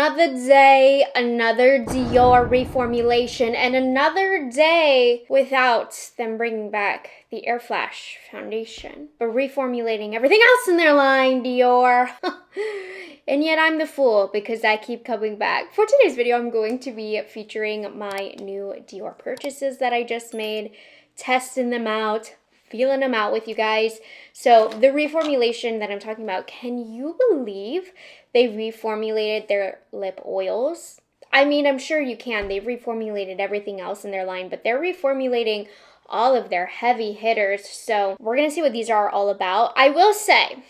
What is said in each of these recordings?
Another day, another Dior reformulation, and another day without them bringing back the Air Flash foundation, but reformulating everything else in their line, Dior. And yet I'm the fool because I keep coming back. For today's video, I'm going to be featuring my new Dior purchases that I just made, testing them out, feeling them out with you guys. So the reformulation that I'm talking about, can you believe they reformulated their lip oils? I mean, I'm sure you can. They've reformulated everything else in their line, but they're reformulating all of their heavy hitters. So we're going to see what these are all about. I will say,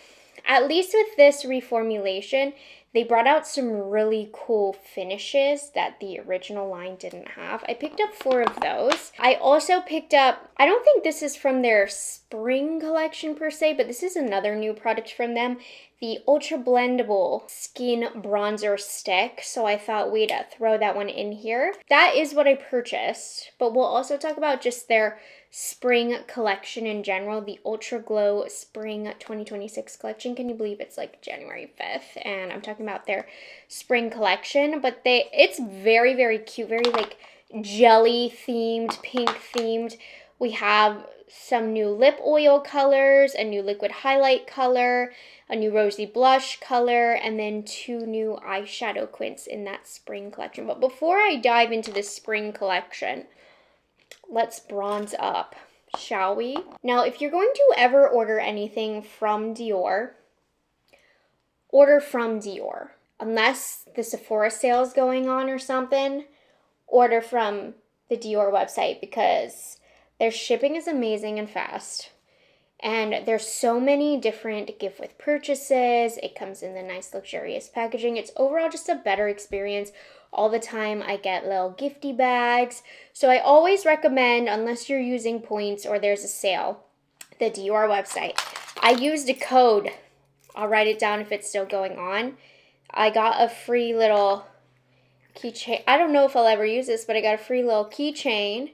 at least with this reformulation, they brought out some really cool finishes that the original line didn't have. I picked up 4 of those. I also picked up, I don't think this is from their spring collection per se, but this is another new product from them, the Ultra Blendable Skin Bronzer Stick. So I thought we'd throw that one in here. That is what I purchased, but we'll also talk about just their spring collection in general, the Ultra Glow Spring 2026 collection. Can you believe it's like January 5th? And I'm talking about their spring collection, but it's very, very cute, very like jelly themed, pink themed. We have some new lip oil colors, a new liquid highlight color, a new rosy blush color, and then 2 new eyeshadow quints in that spring collection. But before I dive into this spring collection, let's bronze up, shall we? Now, if you're going to ever order anything from Dior, order from Dior. Unless the Sephora sale is going on or something, order from the Dior website because their shipping is amazing and fast. And there's so many different gift with purchases. It comes in the nice luxurious packaging. It's overall just a better experience. All the time I get little gifty bags. So I always recommend, unless you're using points or there's a sale, the Dior website. I used a code. I'll write it down if it's still going on. I got a free little keychain. I don't know if I'll ever use this, but I got a free little keychain.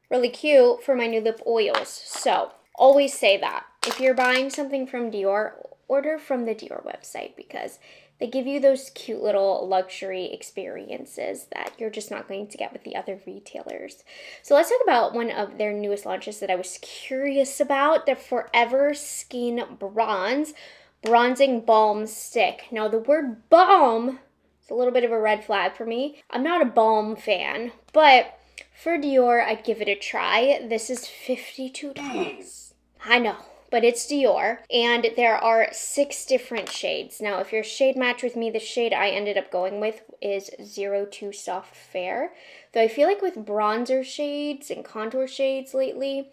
Really cute for my new lip oils. So always say that. If you're buying something from Dior, order from the Dior website because they give you those cute little luxury experiences that you're just not going to get with the other retailers. So let's talk about one of their newest launches that I was curious about, the Forever Skin Bronzing Balm Stick. Now the word balm is a little bit of a red flag for me. I'm not a balm fan, but for Dior, I'd give it a try. This is $52. I know, but it's Dior, and there are 6 different shades. Now, if you're shade match with me, the shade I ended up going with is 02 Soft Fair. Though I feel like with bronzer shades and contour shades lately,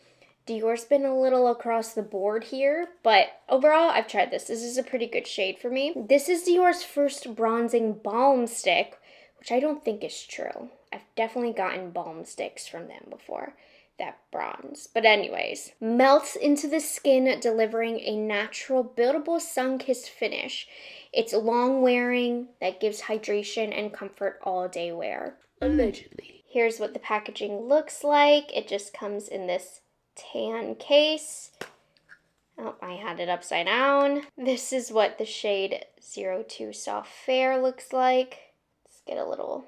Dior's been a little across the board here, but overall, I've tried this. This is a pretty good shade for me. This is Dior's first bronzing balm stick, which I don't think is true. I've definitely gotten balm sticks from them before that bronze. But anyways, melts into the skin, delivering a natural, buildable, sun-kissed finish. It's long wearing, that gives hydration and comfort all day wear. Allegedly. Here's what the packaging looks like. It just comes in this tan case. Oh, I had it upside down. This is what the shade 02 Soft Fair looks like. Let's get a little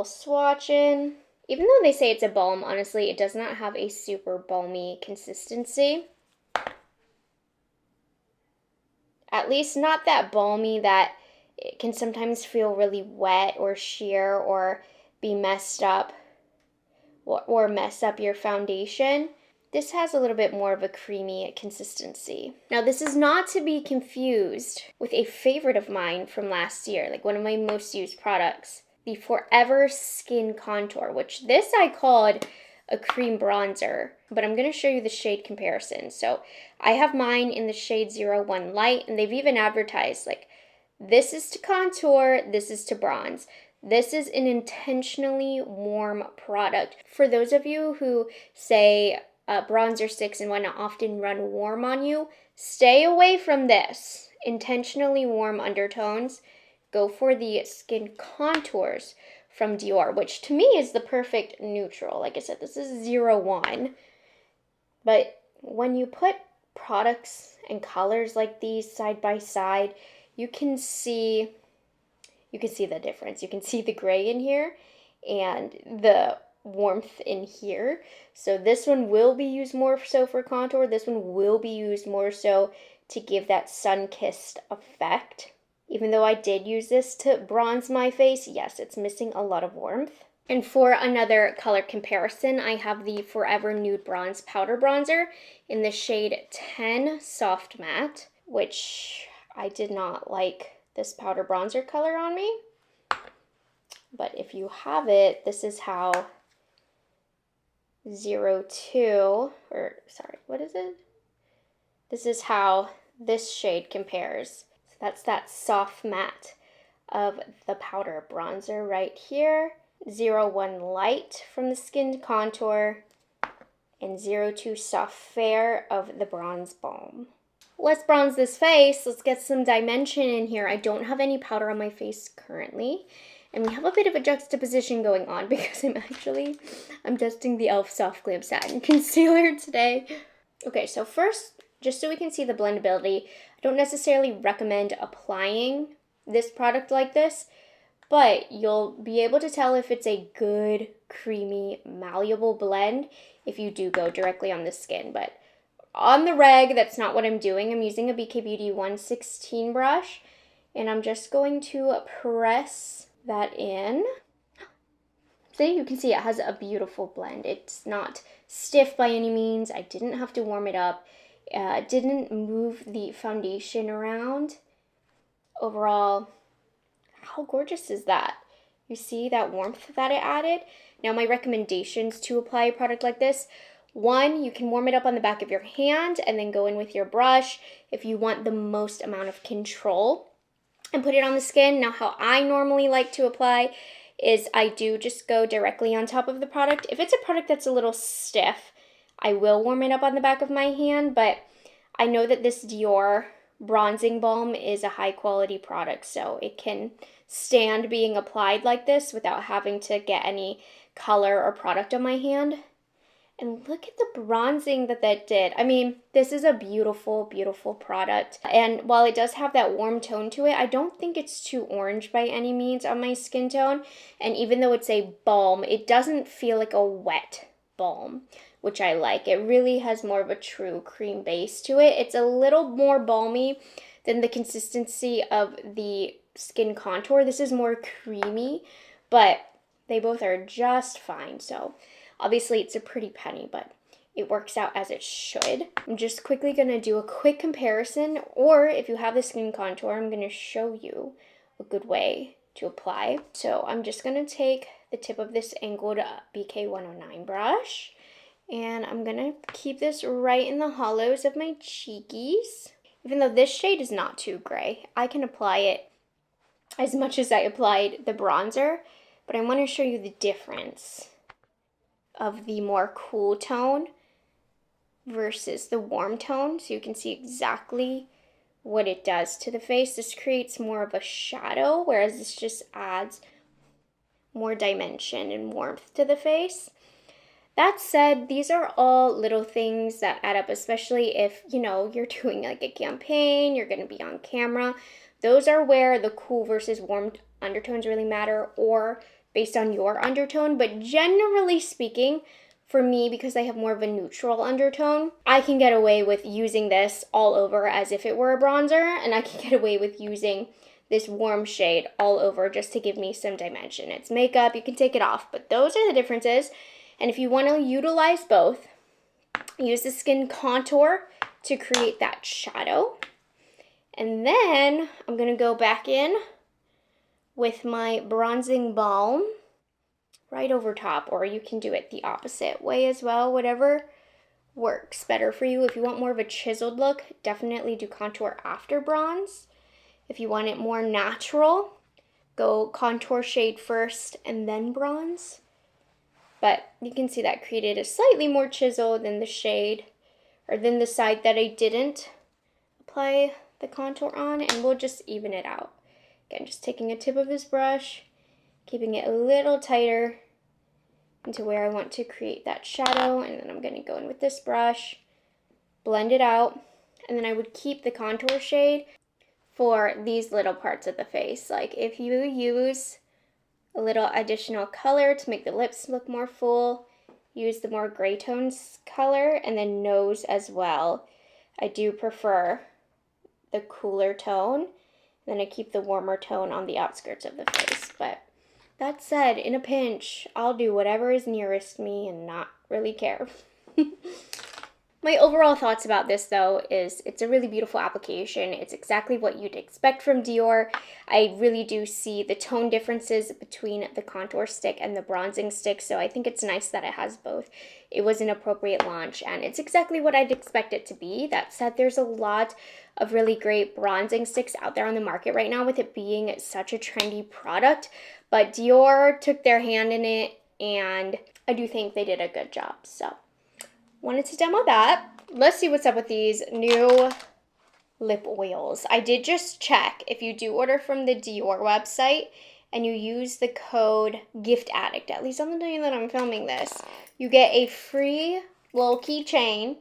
swatch in. Even though they say it's a balm, honestly, it does not have a super balmy consistency. At least not that balmy that it can sometimes feel really wet or sheer or be messed up or mess up your foundation. This has a little bit more of a creamy consistency. Now, this is not to be confused with a favorite of mine from last year, like one of my most used products, the Forever Skin Contour, which this I called a cream bronzer, but I'm going to show you the shade comparison. So I have mine in the shade 01 Light, and they've even advertised like this is to contour, this is to bronze. This is an intentionally warm product. For those of you who say bronzer sticks and whatnot often run warm on you, stay away from this. Intentionally warm undertones. Go for the skin contours from Dior, which to me is the perfect neutral. Like I said, this is 01. But when you put products and colors like these side by side, you can see you can see the difference. You can see the gray in here and the warmth in here. So this one will be used more so for contour. This one will be used more so to give that sun-kissed effect. Even though I did use this to bronze my face, yes, it's missing a lot of warmth. And for another color comparison, I have the Forever Nude Bronze Powder Bronzer in the shade 10 Soft Matte, which I did not like this powder bronzer color on me. But if you have it, this is how 02, or sorry, what is it? This is how this shade compares. So that's that soft matte of the powder bronzer right here. 01 Light from the Skin Contour, and 02 Soft Fair of the Bronze Balm. Let's bronze this face. Let's get some dimension in here. I don't have any powder on my face currently, and we have a bit of a juxtaposition going on because I'm testing the e.l.f. Soft Glam Satin Concealer today. Okay, so first, just so we can see the blendability, I don't necessarily recommend applying this product like this, but you'll be able to tell if it's a good, creamy, malleable blend if you do go directly on the skin. But on the reg, that's not what I'm doing. I'm using a BK Beauty 116 brush, and I'm just going to press that in. See, you can see it has a beautiful blend. It's not stiff by any means. I didn't have to warm it up. Didn't move the foundation around. Overall, how gorgeous is that? You see that warmth that it added? Now my recommendations to apply a product like this: one, you can warm it up on the back of your hand and then go in with your brush if you want the most amount of control and put it on the skin. Now how I normally like to apply is I do just go directly on top of the product. If it's a product that's a little stiff, I will warm it up on the back of my hand, but I know that this Dior bronzing balm is a high quality product, so it can stand being applied like this without having to get any color or product on my hand. And look at the bronzing that did. I mean, this is a beautiful, beautiful product. And while it does have that warm tone to it, I don't think it's too orange by any means on my skin tone. And even though it's a balm, it doesn't feel like a wet balm, which I like. It really has more of a true cream base to it. It's a little more balmy than the consistency of the Skin Contour. This is more creamy, but they both are just fine. So obviously it's a pretty penny, but it works out as it should. I'm just quickly gonna do a quick comparison, or if you have the Skin Contour, I'm gonna show you a good way to apply. So I'm just gonna take the tip of this angled BK 109 brush, and I'm gonna keep this right in the hollows of my cheekies. Even though this shade is not too gray, I can apply it as much as I applied the bronzer, but I wanna show you the difference of the more cool tone versus the warm tone, so you can see exactly what it does to the face. This creates more of a shadow, whereas this just adds more dimension and warmth to the face. That said, these are all little things that add up, especially if, you know, you're doing like a campaign, you're going to be on camera. Those are where the cool versus warm undertones really matter, or based on your undertone. But generally speaking, for me, because I have more of a neutral undertone, I can get away with using this all over as if it were a bronzer, and I can get away with using this warm shade all over just to give me some dimension. It's makeup, you can take it off, but those are the differences. And if you want to utilize both, use the Skin Contour to create that shadow. And then I'm going to go back in with my bronzing balm right over top, or you can do it the opposite way as well, whatever works better for you. If you want more of a chiseled look, definitely do contour after bronze. If you want it more natural, go contour shade first and then bronze. But you can see that created a slightly more chisel than the shade, or than the side that I didn't apply the contour on, and we'll just even it out. Again, just taking a tip of this brush, keeping it a little tighter into where I want to create that shadow, and then I'm going to go in with this brush, blend it out, and then I would keep the contour shade for these little parts of the face. Like if you use a little additional color to make the lips look more full, use the more gray tones color, and then nose as well. I do prefer the cooler tone, then I keep the warmer tone on the outskirts of the face. But that said, in a pinch, I'll do whatever is nearest me and not really care. My overall thoughts about this, though, is it's a really beautiful application. It's exactly what you'd expect from Dior. I really do see the tone differences between the contour stick and the bronzing stick, so I think it's nice that it has both. It was an appropriate launch, and it's exactly what I'd expect it to be. That said, there's a lot of really great bronzing sticks out there on the market right now with it being such a trendy product, but Dior took their hand in it, and I do think they did a good job, so wanted to demo that. Let's see what's up with these new lip oils. I did just check. If you do order from the Dior website and you use the code GIFTADDICT, at least on the day that I'm filming this, you get a free little keychain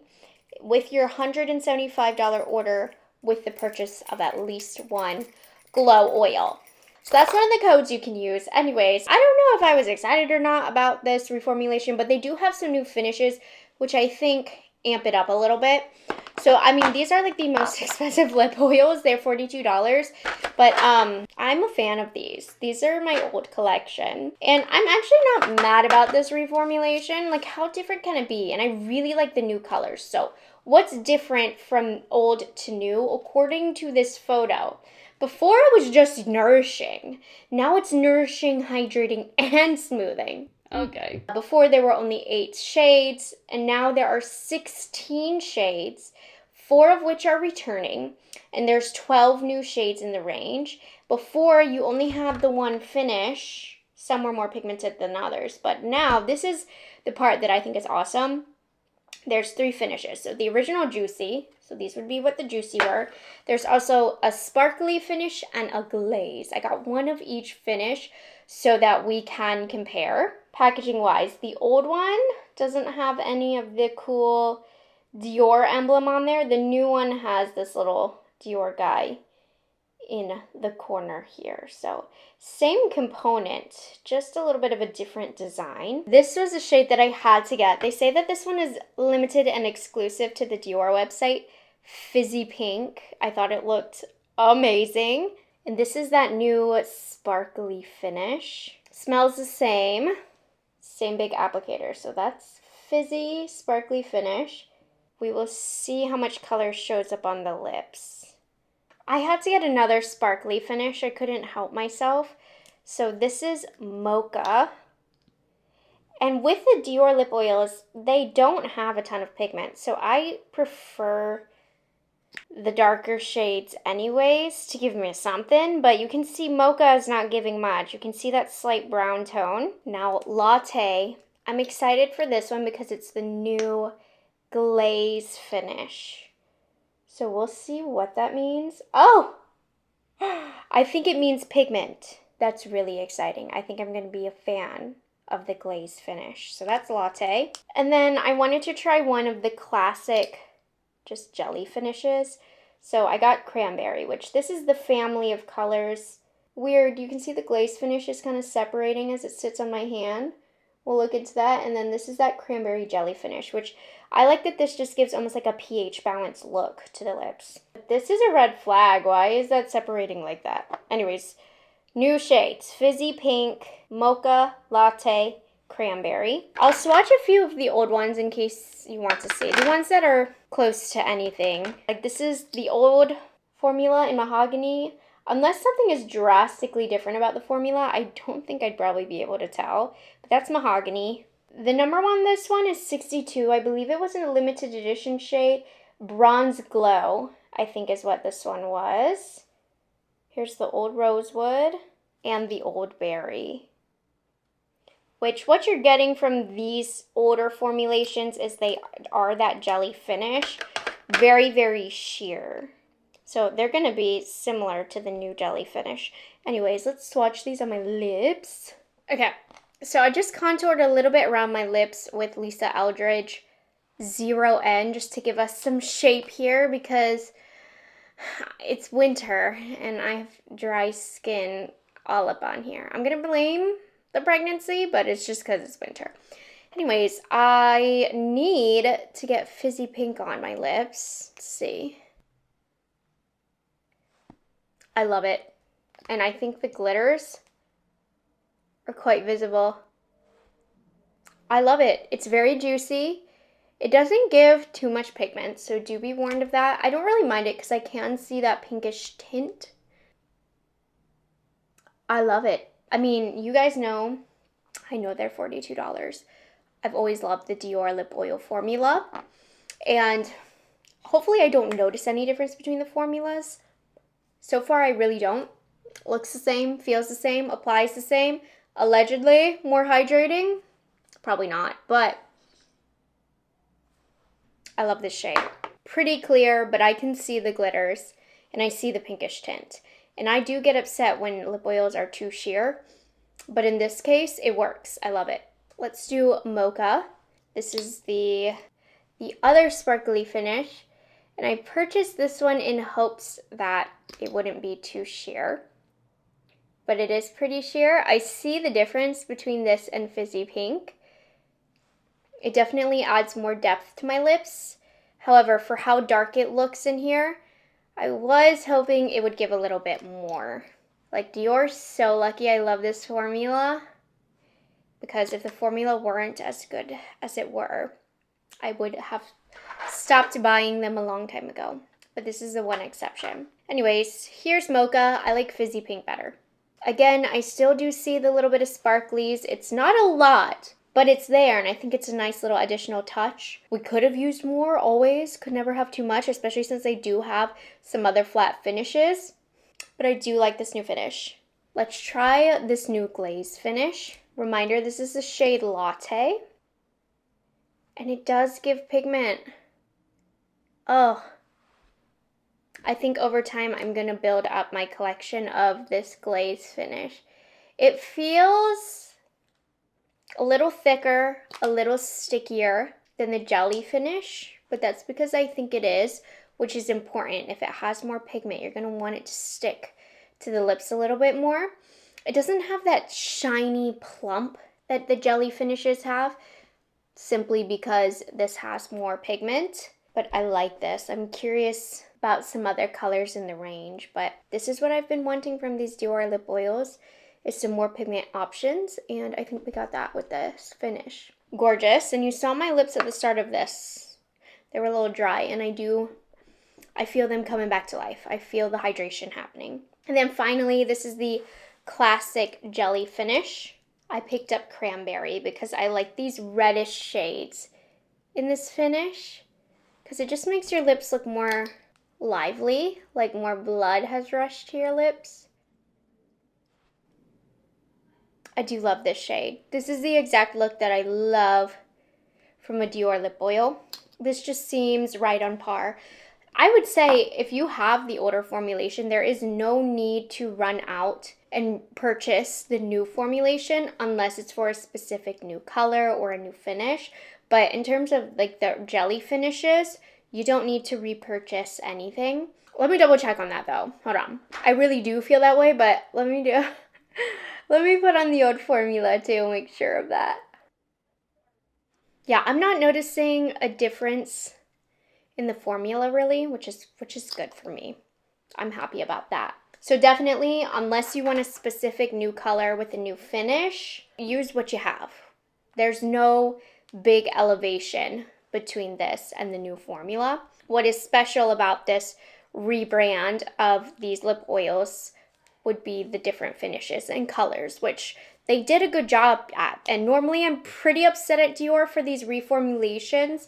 with your $175 order with the purchase of at least one glow oil. So that's one of the codes you can use. Anyways, I don't know if I was excited or not about this reformulation, but they do have some new finishes which I think amp it up a little bit. So, I mean, these are like the most expensive lip oils. They're $42, but I'm a fan of these. These are my old collection, and I'm actually not mad about this reformulation. Like, how different can it be? And I really like the new colors. So, what's different from old to new according to this photo? Before it was just nourishing. Now it's nourishing, hydrating, and smoothing. Okay. Before there were only 8 shades, and now there are 16 shades, 4 of which are returning, and there's 12 new shades in the range. Before, you only had the one finish. Some were more pigmented than others, but now this is the part that I think is awesome. There's 3 finishes. So the original juicy, so these would be what the juicy were. There's also a sparkly finish and a glaze. I got one of each finish so that we can compare. Packaging wise, the old one doesn't have any of the cool Dior emblem on there. The new one has this little Dior guy in the corner here. So same component, just a little bit of a different design. This was a shade that I had to get. They say that this one is limited and exclusive to the Dior website. Fizzy pink. I thought it looked amazing. And this is that new sparkly finish. Smells the same. Same big applicator. So that's fizzy, sparkly finish. We will see how much color shows up on the lips. I had to get another sparkly finish. I couldn't help myself. So this is Mocha. And with the Dior lip oils, they don't have a ton of pigment. So I prefer the darker shades anyways to give me something. But you can see Mocha is not giving much. You can see that slight brown tone. Now Latte. I'm excited for this one because it's the new glaze finish. So we'll see what that means. Oh! I think it means pigment. That's really exciting. I think I'm going to be a fan of the glaze finish. So that's Latte. And then I wanted to try one of the classic just jelly finishes. So I got Cranberry, which this is the family of colors. Weird, you can see the glaze finish is kind of separating as it sits on my hand. We'll look into that. And then this is that Cranberry jelly finish, which I like that this just gives almost like a pH balanced look to the lips. But this is a red flag. Why is that separating like that? Anyways, new shades. Fizzy Pink, Mocha, Latte, Cranberry. I'll swatch a few of the old ones in case you want to see. The ones that are close to anything. Like this is the old formula in Mahogany. Unless something is drastically different about the formula, I don't think I'd probably be able to tell. But that's Mahogany. The number on this one is 62. I believe it was a limited edition shade. Bronze Glow, I think is what this one was. Here's the old Rosewood and the old Berry. Which what you're getting from these older formulations is they are that jelly finish. Very, very sheer. So they're going to be similar to the new jelly finish. Anyways, let's swatch these on my lips. Okay, so I just contoured a little bit around my lips with Lisa Eldridge 0N just to give us some shape here because It's winter and I have dry skin all up on here. I'm gonna blame the pregnancy, but it's just because it's winter. Anyways, I need to get fizzy pink on my lips. Let's see. I love it. And I think the glitters are quite visible. I love it. It's very juicy. It doesn't give too much pigment, so do be warned of that. I don't really mind it because I can see that pinkish tint. I love it. I mean, you guys know, I know they're $42. I've always loved the Dior Lip Oil formula, and hopefully I don't notice any difference between the formulas. So far, I really don't. Looks the same, feels the same, applies the same. Allegedly more hydrating. Probably not, but I love this shade. Pretty clear, but I can see the glitters and I see the pinkish tint. And I do get upset when lip oils are too sheer, but in this case, it works. I love it. Let's do Mocha. This is the other sparkly finish, and I purchased this one in hopes that it wouldn't be too sheer, but it is pretty sheer. I see the difference between this and Fizzy Pink. It definitely adds more depth to my lips. However, for how dark it looks in here, I was hoping it would give a little bit more. Like, Dior's so lucky I love this formula, because if the formula weren't as good as it were, I would have stopped buying them a long time ago. But this is the one exception. Anyways, here's Mocha. I like Fizzy Pink better. Again, I still do see the little bit of sparklies. It's not a lot, but it's there, and I think it's a nice little additional touch. We could have used more, always. Could never have too much, especially since they do have some other flat finishes. But I do like this new finish. Let's try this new glaze finish. Reminder, this is the shade Latte. And it does give pigment. Oh. I think over time I'm going to build up my collection of this glaze finish. It feels a little thicker, a little stickier than the jelly finish, but that's because I think it is, which is important. If it has more pigment, you're going to want it to stick to the lips a little bit more. It doesn't have that shiny plump that the jelly finishes have, simply because this has more pigment. But I like this. I'm curious about some other colors in the range, but this is what I've been wanting from these Dior lip oils, is some more pigment options, and I think we got that with this finish. Gorgeous. And you saw my lips at the start of this. They were a little dry, and I feel them coming back to life. I feel the hydration happening. And then finally, this is the classic jelly finish. I picked up Cranberry because I like these reddish shades in this finish, because it just makes your lips look more lively, like more blood has rushed to your lips. I do love this shade. This is the exact look that I love from a Dior lip oil. This just seems right on par. I would say if you have the older formulation, there is no need to run out and purchase the new formulation unless it's for a specific new color or a new finish. But in terms of like the jelly finishes, you don't need to repurchase anything. Let me double check on that though. Hold on. I really do feel that way, but let me put on the old formula to make sure of that. Yeah, I'm not noticing a difference in the formula really, which is good for me. I'm happy about that. So definitely, unless you want a specific new color with a new finish, use what you have. There's no big elevation between this and the new formula. What is special about this rebrand of these lip oils would be the different finishes and colors, which they did a good job at. And normally I'm pretty upset at Dior for these reformulations,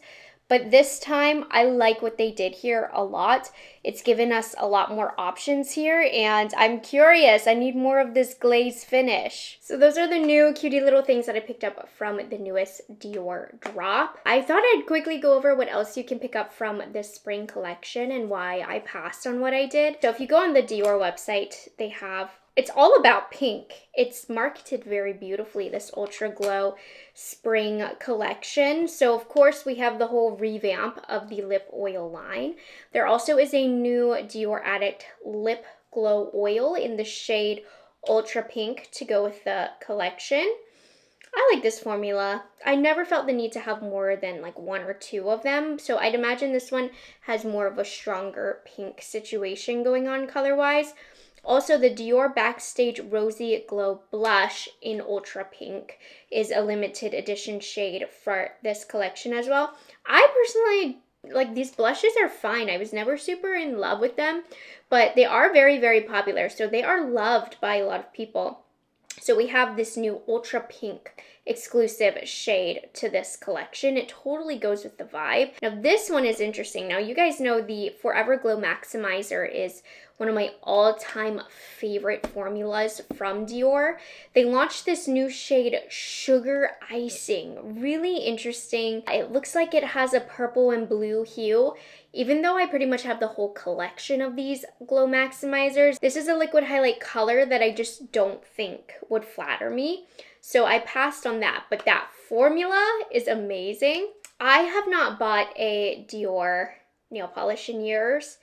but this time I like what they did here a lot. It's given us a lot more options here, and I'm curious. I need more of this glaze finish. So those are the new cutie little things that I picked up from the newest Dior drop. I thought I'd quickly go over what else you can pick up from this spring collection and why I passed on what I did. So if you go on the Dior website, they have It's all about pink. It's marketed very beautifully, this Ultra Glow Spring collection. So of course we have the whole revamp of the lip oil line. There also is a new Dior Addict Lip Glow Oil in the shade Ultra Pink to go with the collection. I like this formula. I never felt the need to have more than like one or two of them. So I'd imagine this one has more of a stronger pink situation going on color-wise. Also, the Dior Backstage Rosy Glow Blush in Ultra Pink is a limited edition shade for this collection as well. I personally like these blushes are fine. I was never super in love with them, but they are very, very popular. So they are loved by a lot of people. So we have this new Ultra Pink exclusive shade to this collection. It totally goes with the vibe. Now this one is interesting. Now you guys know the Forever Glow Maximizer is one of my all-time favorite formulas from Dior. They launched this new shade Sugar Icing. Really interesting. It looks like it has a purple and blue hue. Even though I pretty much have the whole collection of these Glow Maximizers, this is a liquid highlight color that I just don't think would flatter me. So I passed on that, but that formula is amazing. I have not bought a Dior nail polish in years,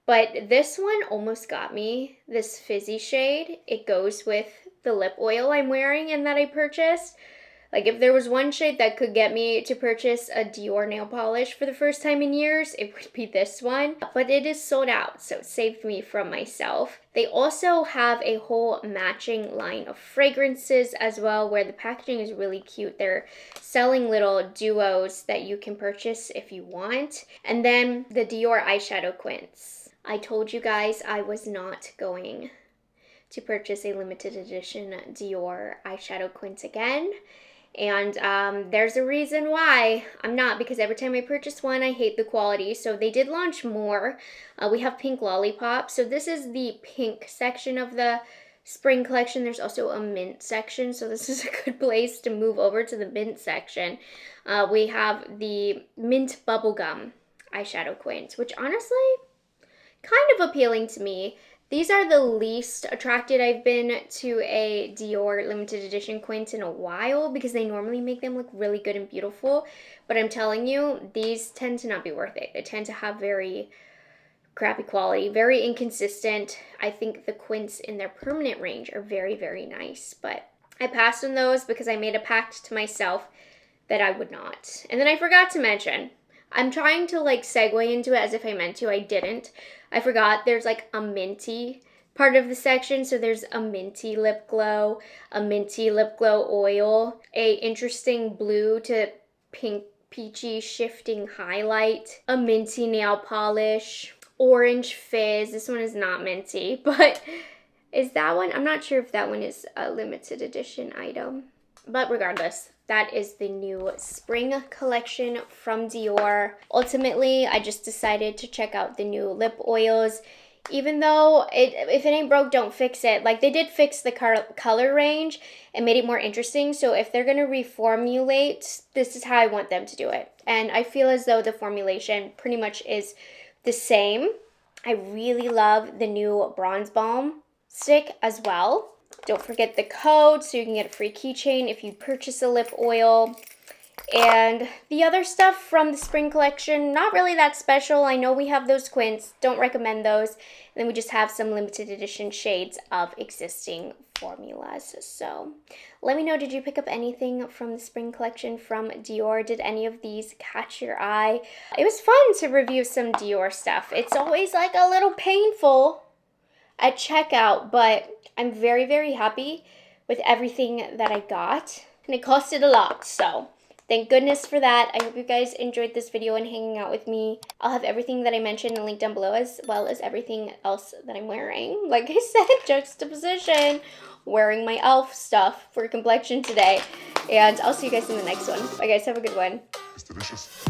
but this one almost got me, this fizzy shade. It goes with the lip oil I'm wearing and that I purchased. Like if there was one shade that could get me to purchase a Dior nail polish for the first time in years, it would be this one. But it is sold out, so it saved me from myself. They also have a whole matching line of fragrances as well, where the packaging is really cute. They're selling little duos that you can purchase if you want. And then the Dior eyeshadow quints. I told you guys I was not going to purchase a limited edition Dior eyeshadow quint again. And there's a reason why I'm not, because every time I purchase one, I hate the quality. So they did launch more. We have Pink Lollipop. So this is the pink section of the spring collection. There's also a mint section. So this is a good place to move over to the mint section. We have the Mint Bubblegum eyeshadow quints, which honestly, kind of appealing to me. These are the least attracted I've been to a Dior limited edition quint in a while, because they normally make them look really good and beautiful. But I'm telling you, these tend to not be worth it. They tend to have very crappy quality, very inconsistent. I think the quints in their permanent range are very, very nice. But I passed on those because I made a pact to myself that I would not. And then I forgot to mention, I'm trying to like segue into it as if I meant to. I didn't. I forgot there's like a minty part of the section. So there's a minty lip glow, a minty lip glow oil, a interesting blue to pink peachy shifting highlight, a minty nail polish, orange fizz. This one is not minty, but is that one? I'm not sure if that one is a limited edition item. But regardless, that is the new spring collection from Dior. Ultimately, I just decided to check out the new lip oils. Even though if it ain't broke, don't fix it. Like, they did fix the color range and made it more interesting. So if they're going to reformulate, this is how I want them to do it. And I feel as though the formulation pretty much is the same. I really love the new Bronze Balm stick as well. Don't forget the code so you can get a free keychain if you purchase a lip oil. And the other stuff from the spring collection, not really that special. I know we have those quints. Don't recommend those. And then we just have some limited edition shades of existing formulas. So let me know, did you pick up anything from the spring collection from Dior? Did any of these catch your eye? It was fun to review some Dior stuff. It's always like a little painful at checkout, but I'm very, very happy with everything that I got. And it costed a lot, so thank goodness for that. I hope you guys enjoyed this video and hanging out with me. I'll have everything that I mentioned linked down below, as well as everything else that I'm wearing. Like I said, juxtaposition, wearing my e.l.f. stuff for complexion today. And I'll see you guys in the next one. Bye guys, have a good one. It's delicious.